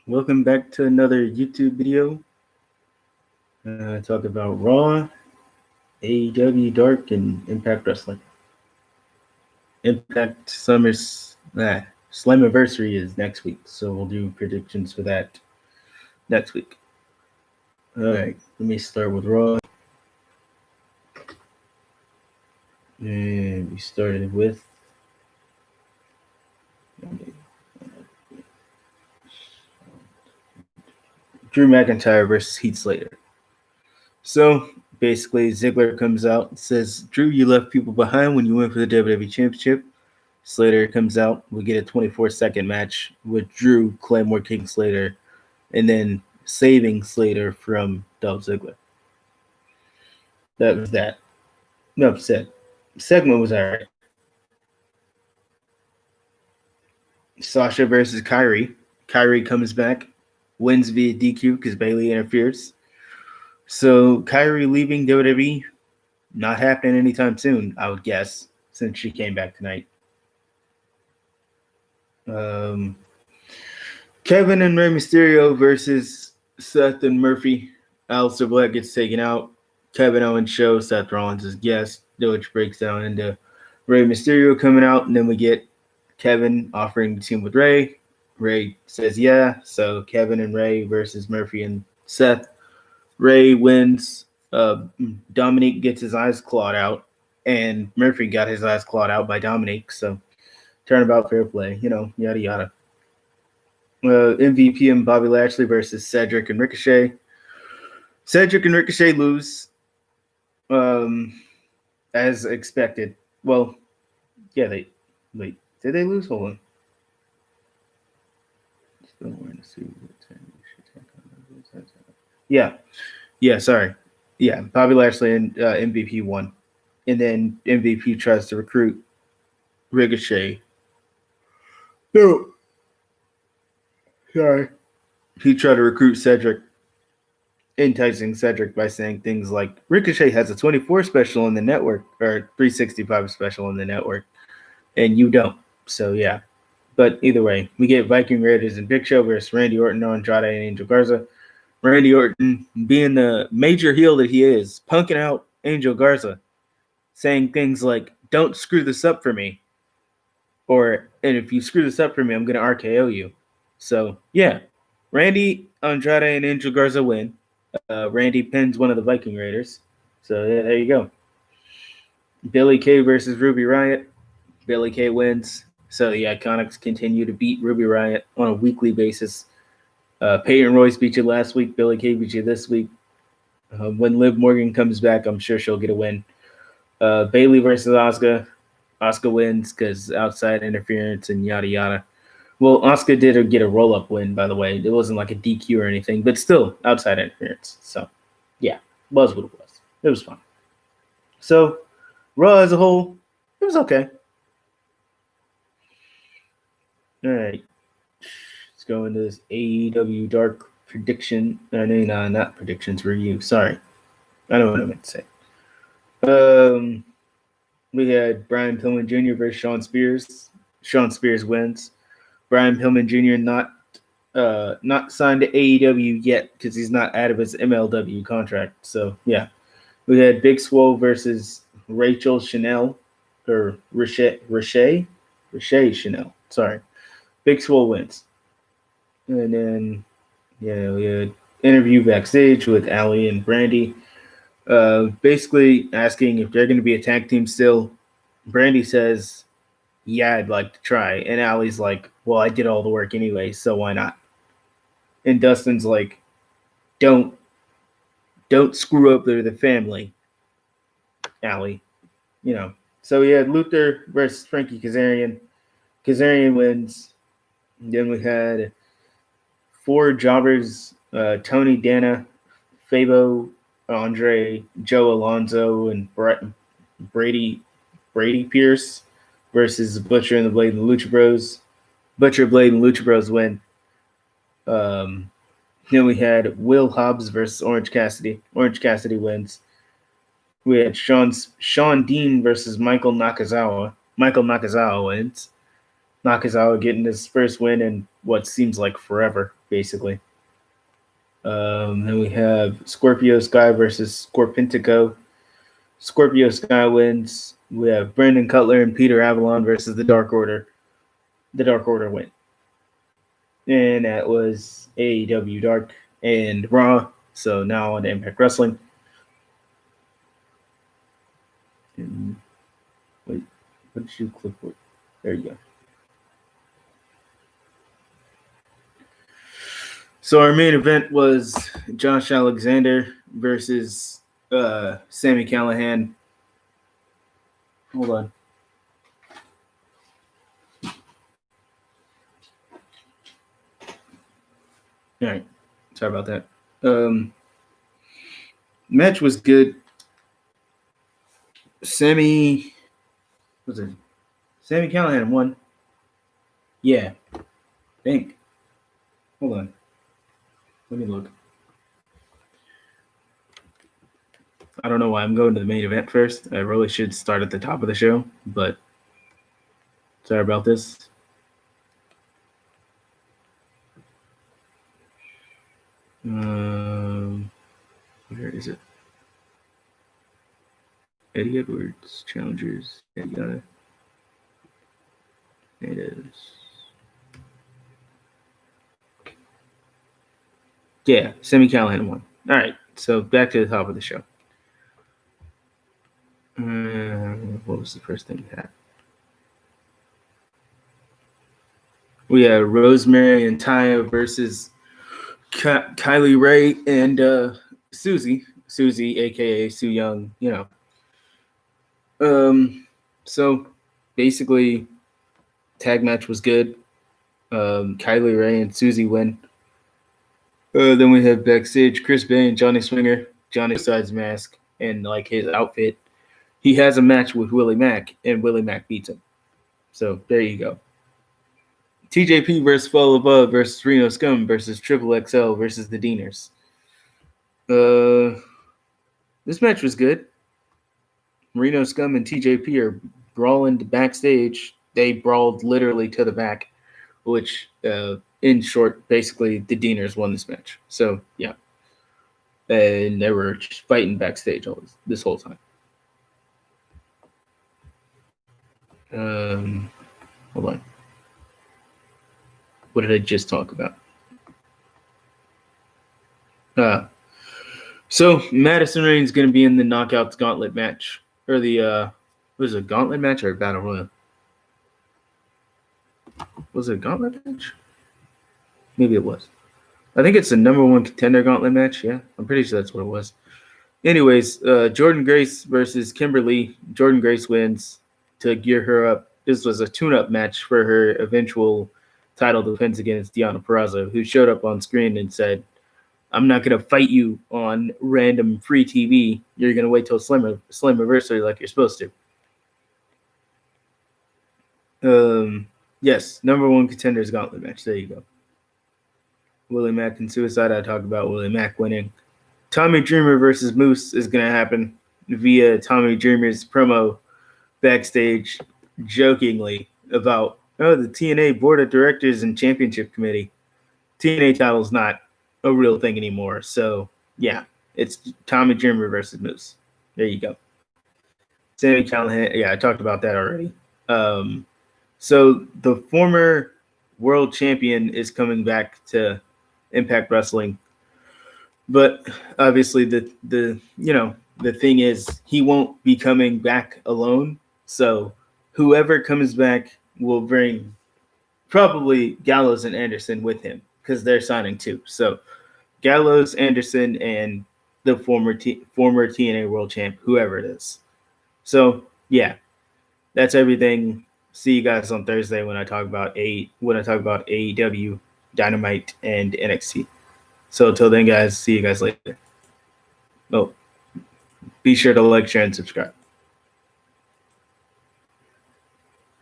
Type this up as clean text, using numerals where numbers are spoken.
Welcome back to another YouTube video. Talk about Raw, AEW Dark, and Impact Wrestling. Impact Slammiversary is next week, so we'll do predictions for that next week. All right, let me start with Raw. And we started with Drew McIntyre versus Heath Slater. So basically, Ziggler comes out and says, Drew, you left people behind when you went for the WWE Championship. Slater comes out. We get a 24-second match with Drew, Claymore King Slater, and then saving Slater from Dolph Ziggler. That was that. No, said. Segment was all right. Sasha versus Kyrie. Kyrie comes back, wins via DQ because Bayley interferes. So Kyrie leaving WWE, not happening anytime soon, I would guess, since she came back tonight. Kevin and Rey Mysterio versus Seth and Murphy. Aleister Black gets taken out. Kevin Owens shows Seth Rollins as guest, which breaks down into Rey Mysterio coming out, and then we get Kevin offering to team with Rey. Rey says yeah, so Kevin and Rey versus Murphy and Seth. Rey wins. Dominic gets his eyes clawed out, and Murphy got his eyes clawed out by Dominic, so turnabout fair play, yada yada. MVP and Bobby Lashley versus Cedric and Ricochet. Cedric and Ricochet lose, as expected. Well, yeah, did they lose? Hold on. Yeah, sorry. Yeah, Bobby Lashley and MVP won. And then MVP tries to recruit Ricochet. No. Sorry. He tried to recruit Cedric, enticing Cedric by saying things like, Ricochet has a 24 special in the network, or 365 special in the network, and you don't. So, yeah. But either way, we get Viking Raiders and Big Show versus Randy Orton, Andrade, and Angel Garza. Randy Orton, being the major heel that he is, punking out Angel Garza, saying things like, don't screw this up for me. And if you screw this up for me, I'm going to RKO you. So, yeah. Randy, Andrade, and Angel Garza win. Randy pins one of the Viking Raiders. So, yeah, there you go. Billy Kay versus Ruby Riott. Billy Kay wins. So, the Iconics continue to beat Ruby Riott on a weekly basis. Peyton Royce beat you last week. Billy Kay beat you this week. When Liv Morgan comes back, I'm sure she'll get a win. Bayley versus Asuka. Asuka wins because outside interference and yada yada. Well, Asuka did get a roll-up win, by the way. It wasn't like a DQ or anything, but still outside interference. So, yeah, was what it was. It was fun. So, Raw as a whole, it was okay. All right. Let's go into this AEW Dark prediction. Not predictions, review. Sorry. I know what I meant to say. We had Brian Pillman Jr. versus Shawn Spears. Shawn Spears wins. Brian Pillman Jr. not signed to AEW yet because he's not out of his MLW contract. So, yeah. We had Big Swole versus Rachel Chanel. Or Richey Chanel. Sorry. Big Swole wins. And then, yeah, we had interview backstage with Allie and Brandy. Basically asking if they're going to be a tag team still. Brandy says, yeah, I'd like to try. And Allie's like, well, I did all the work anyway, so why not? And Dustin's like, don't screw up the family, Allie. So we had Luther versus Frankie Kazarian. Kazarian wins. Then we had 4 jobbers, Tony Dana, Fabo, Andre, Joe Alonzo, and Brady Pierce versus Butcher and the Blade and the Lucha Bros. Butcher, Blade, and Lucha Bros win. Then we had Will Hobbs versus Orange Cassidy. Orange Cassidy wins. We had Sean Dean versus Michael Nakazawa. Michael Nakazawa wins. Nakazawa getting his first win in what seems like forever, basically. Then we have Scorpio Sky versus Scorpentico. Scorpio Sky wins. We have Brandon Cutler and Peter Avalon versus the Dark Order. The Dark Order win. And that was AEW Dark and Raw. So now on to Impact Wrestling. And wait, what did you click for? There you go. So our main event was Josh Alexander versus Sami Callihan. Hold on. All right. Sorry about that. Match was good. Sami Callihan won. Yeah. I think. Hold on. Let me look. I don't know why I'm going to the main event first. I really should start at the top of the show, but sorry about this. Where is it? Eddie Edwards challengers. Yeah, you got it. It is. Yeah, Sami Callihan won. All right, so back to the top of the show. What was the first thing we had? We had Rosemary and Taya versus Kylie Ray and Susie, aka Su Yung. You know. So basically, tag match was good. Kylie Ray and Susie win. Then we have backstage Chris Bay and Johnny Swinger. Johnny decides mask and like his outfit. He has a match with Willie Mack, and Willie Mack beats him. So there you go. TJP versus Fall Above versus Reno Scum versus Triple XL versus the Deaners. This match was good. Reno Scum and TJP are brawling backstage. They brawled literally to the back, which, in short, basically the Deaners won this match. So, yeah. And they were just fighting backstage this whole time. Hold on. What did I just talk about? So Madison Rain's going to be in the Knockouts Gauntlet match, or the was it a Gauntlet match or a Battle Royal? Was it a Gauntlet match? Maybe it was. I think it's the number one contender Gauntlet match. Yeah, I'm pretty sure that's what it was. Anyways, Jordan Grace versus Kimberly. Jordan Grace wins to gear her up. This was a tune-up match for her eventual title defense against Deonna Purrazzo, who showed up on screen and said, "I'm not going to fight you on random free TV. You're going to wait till Slammiversary like you're supposed to." Yes, number one contenders Gauntlet match. There you go. Willie Mack and Suicide. I talked about Willie Mack winning. Tommy Dreamer versus Moose is going to happen via Tommy Dreamer's promo backstage, jokingly about, the TNA Board of Directors and Championship Committee. TNA title's not a real thing anymore. So, yeah, it's Tommy Dreamer versus Moose. There you go. Sami Callihan, yeah, I talked about that already. So the former world champion is coming back to Impact Wrestling. But obviously the thing is he won't be coming back alone. So whoever comes back will bring probably Gallows and Anderson with him because they're signing too. So Gallows, Anderson, and the former TNA world champ, whoever it is. So yeah, that's everything. See you guys on Thursday when I talk about AEW, Dynamite, and NXT. So until then, guys, see you guys later. Oh, be sure to like, share, and subscribe.